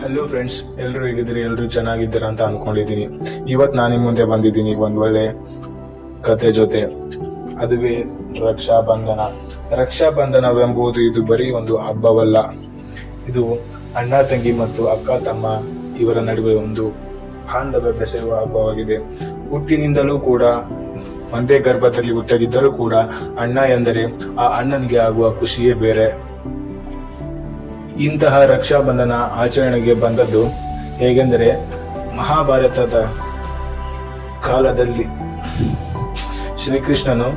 Hello friends, ಎಲ್ಲರೂ ಹೇಗಿದ್ದೀರಿ? ಎಲ್ಲರೂ ಚೆನ್ನಾಗಿದ್ದೀರಾ ಅಂತ ಅನ್ಕೊಂಡಿದ್ದೀನಿ. ಇವತ್ತು ನಾನು ನಿಮ್ಮ ಮುಂದೆ ಬಂದಿದ್ದೀನಿ ಒಂದು ಒಳ್ಳೆ ಕತೆ ಜೊತೆ. ಅದುವೇ ರಕ್ಷಾಬಂಧನ. ರಕ್ಷಾಬಂಧನವೆಂಬುದು ಇದು ಬರೀ ಒಂದು ಹಬ್ಬವಲ್ಲ. ಇದು ಅಣ್ಣ ತಂಗಿ ಮತ್ತು ಅಕ್ಕ ತಮ್ಮ ಇವರ ನಡುವೆ ಒಂದು ಬಾಂಧವ್ಯ ಬೆಸೆಯುವ ಹಬ್ಬವಾಗಿದೆ. ಹುಟ್ಟಿನಿಂದಲೂ ಕೂಡ ಒಂದೇ ಗರ್ಭದಲ್ಲಿ ಹುಟ್ಟದಿದ್ದರೂ ಕೂಡ ಅಣ್ಣ ಎಂದರೆ ಆ ಅಣ್ಣನಿಗೆ ಆಗುವ ಖುಷಿಯೇ ಬೇರೆ. ಇಂತಹ ರಕ್ಷಾಬಂಧನ ಆಚರಣೆಗೆ ಬಂದದ್ದು ಹೇಗೆಂದರೆ, ಮಹಾಭಾರತದ ಕಾಲದಲ್ಲಿ ಶ್ರೀಕೃಷ್ಣನು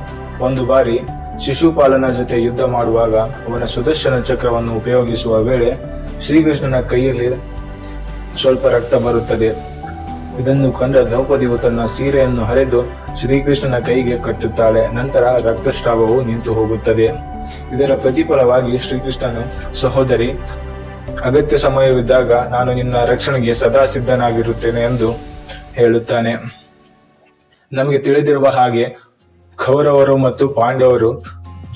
ಒಂದು ಬಾರಿ ಶಿಶುಪಾಲನ ಜೊತೆ ಯುದ್ಧ ಮಾಡುವಾಗ ಅವನ ಸುದರ್ಶನ ಚಕ್ರವನ್ನು ಉಪಯೋಗಿಸುವ ವೇಳೆ ಶ್ರೀಕೃಷ್ಣನ ಕೈಯಲ್ಲಿ ಸ್ವಲ್ಪ ರಕ್ತ ಬರುತ್ತದೆ. ಇದನ್ನು ಕಂಡ ದ್ರೌಪದಿಯು ತನ್ನ ಸೀರೆಯನ್ನು ಹರಿದು ಶ್ರೀಕೃಷ್ಣನ ಕೈಗೆ ಕಟ್ಟುತ್ತಾಳೆ. ನಂತರ ರಕ್ತಸ್ರಾವವು ನಿಂತು ಹೋಗುತ್ತದೆ. ಇದರ ಪ್ರತಿಫಲವಾಗಿ ಶ್ರೀಕೃಷ್ಣನು, ಸಹೋದರಿ, ಅಗತ್ಯ ಸಮಯವಿದ್ದಾಗ ನಾನು ನಿನ್ನ ರಕ್ಷಣೆಗೆ ಸದಾ ಸಿದ್ಧನಾಗಿರುತ್ತೇನೆ ಎಂದು ಹೇಳುತ್ತಾನೆ. ನಮಗೆ ತಿಳಿದಿರುವ ಹಾಗೆ ಕೌರವರು ಮತ್ತು ಪಾಂಡವರು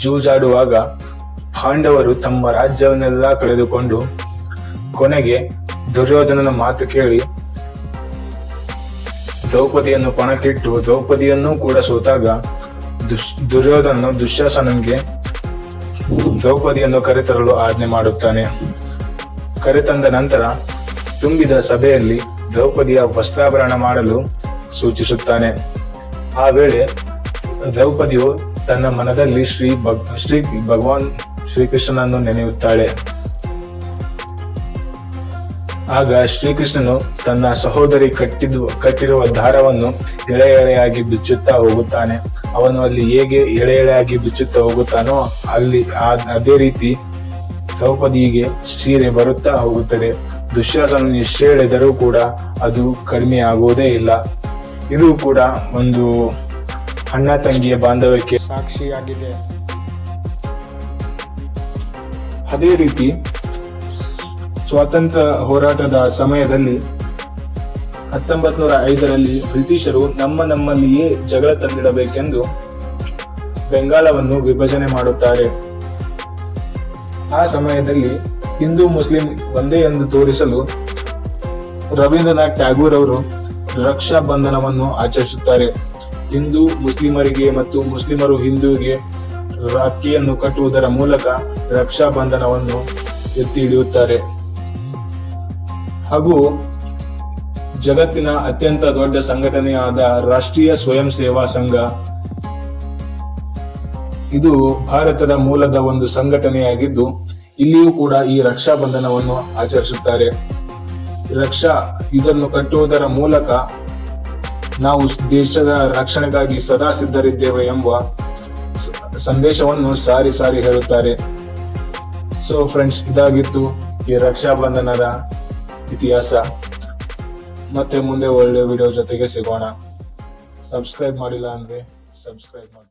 ಜೂಜಾಡುವಾಗ ಪಾಂಡವರು ತಮ್ಮ ರಾಜ್ಯವನ್ನೆಲ್ಲ ಕಳೆದುಕೊಂಡು ಕೊನೆಗೆ ದುರ್ಯೋಧನನ ಮಾತು ಕೇಳಿ ದ್ರೌಪದಿಯನ್ನು ಪಣಕ್ಕಿಟ್ಟು ದ್ರೌಪದಿಯನ್ನೂ ಕೂಡ ಸೋತಾಗ ದುರ್ಯೋಧನನು ದುಶ್ಯಾಸನನಿಗೆ ದ್ರೌಪದಿಯನ್ನು ಕರೆತರಲು ಆಜ್ಞೆ ಮಾಡುತ್ತಾನೆ. ಕರೆತಂದ ನಂತರ ತುಂಬಿದ ಸಭೆಯಲ್ಲಿ ದ್ರೌಪದಿಯ ವಸ್ತ್ರಾಭರಣ ಮಾಡಲು ಸೂಚಿಸುತ್ತಾನೆ. ಆ ವೇಳೆ ದ್ರೌಪದಿಯು ತನ್ನ ಮನದಲ್ಲಿ ಭಗವಾನ್ ಶ್ರೀಕೃಷ್ಣನನ್ನು ನೆನೆಯುತ್ತಾಳೆ. ಆಗ ಶ್ರೀಕೃಷ್ಣನು ತನ್ನ ಸಹೋದರಿ ಕಟ್ಟಿರುವ ದಾರವನ್ನು ಎಳೆ ಎಳೆಯಾಗಿ ಬಿಚ್ಚುತ್ತಾ ಹೋಗುತ್ತಾನೆ. ಅವನು ಅಲ್ಲಿ ಹೇಗೆ ಎಳೆ ಎಳೆಯಾಗಿ ಬಿಚ್ಚುತ್ತಾ ಹೋಗುತ್ತಾನೋ ಅದೇ ರೀತಿ ದ್ರೌಪದಿಗೆ ಸೀರೆ ಬರುತ್ತಾ ಹೋಗುತ್ತದೆ. ದುಶ್ಯಾಸನ ಎಷ್ಟೇ ಎಳೆದರೂ ಕೂಡ ಅದು ಕಡಿಮೆ ಆಗುವುದೇ ಇಲ್ಲ. ಇದು ಕೂಡ ಒಂದು ಅಣ್ಣ ತಂಗಿಯ ಬಾಂಧವ್ಯಕ್ಕೆ ಸಾಕ್ಷಿಯಾಗಿದೆ. ಅದೇ ರೀತಿ ಸ್ವಾತಂತ್ರ್ಯ ಹೋರಾಟದ ಸಮಯದಲ್ಲಿ 1905ರಲ್ಲಿ ಬ್ರಿಟಿಷರು ನಮ್ಮಲ್ಲಿಯೇ ಜಗಳ ತಂದಿಡಬೇಕೆಂದು ಬೆಂಗಾಲವನ್ನು ವಿಭಜನೆ ಮಾಡುತ್ತಾರೆ. ಆ ಸಮಯದಲ್ಲಿ ಹಿಂದೂ ಮುಸ್ಲಿಂ ಒಂದೇ ಎಂದು ತೋರಿಸಲು ರವೀಂದ್ರನಾಥ್ ಟ್ಯಾಗೂರ್ ಅವರು ರಕ್ಷಾ ಬಂಧನವನ್ನು ಆಚರಿಸುತ್ತಾರೆ. ಹಿಂದೂ ಮುಸ್ಲಿಮರಿಗೆ ಮತ್ತು ಮುಸ್ಲಿಮರು ಹಿಂದೂಗೆ ರಾಖಿಯನ್ನು ಕಟ್ಟುವುದರ ಮೂಲಕ ರಕ್ಷಾ ಬಂಧನವನ್ನು ಎತ್ತಿ ಹಿಡಿಯುತ್ತಾರೆ. ಹಾಗೂ ಜಗತ್ತಿನ ಅತ್ಯಂತ ದೊಡ್ಡ ಸಂಘಟನೆಯಾದ ರಾಷ್ಟ್ರೀಯ ಸ್ವಯಂ ಸೇವಾ ಸಂಘ, ಇದು ಭಾರತದ ಮೂಲದ ಒಂದು ಸಂಘಟನೆಯಾಗಿದ್ದು ಇಲ್ಲಿಯೂ ಕೂಡ ಈ ರಕ್ಷಾ ಬಂಧನವನ್ನು ಆಚರಿಸುತ್ತಾರೆ. ಇದನ್ನು ಕಟ್ಟುವುದರ ಮೂಲಕ ನಾವು ದೇಶದ ರಕ್ಷಣೆಗಾಗಿ ಸದಾ ಸಿದ್ಧರಿದ್ದೇವೆ ಎಂಬ ಸಂದೇಶವನ್ನು ಸಾರಿ ಹೇಳುತ್ತಾರೆ. ಸೊ ಫ್ರೆಂಡ್ಸ್, ಇದಾಗಿತ್ತು ಈ ರಕ್ಷಾ ಬಂಧನದ ಇತಿಹಾಸ. ಮತ್ತೆ ಮುಂದೆ ಒಳ್ಳೆ ವಿಡಿಯೋ ಜೊತೆಗೆ ಸಿಗೋಣ. ಸಬ್ಸ್ಕ್ರೈಬ್ ಮಾಡಿಲ್ಲ ಅಂದ್ರೆ ಸಬ್ಸ್ಕ್ರೈಬ್ ಮಾಡಿ.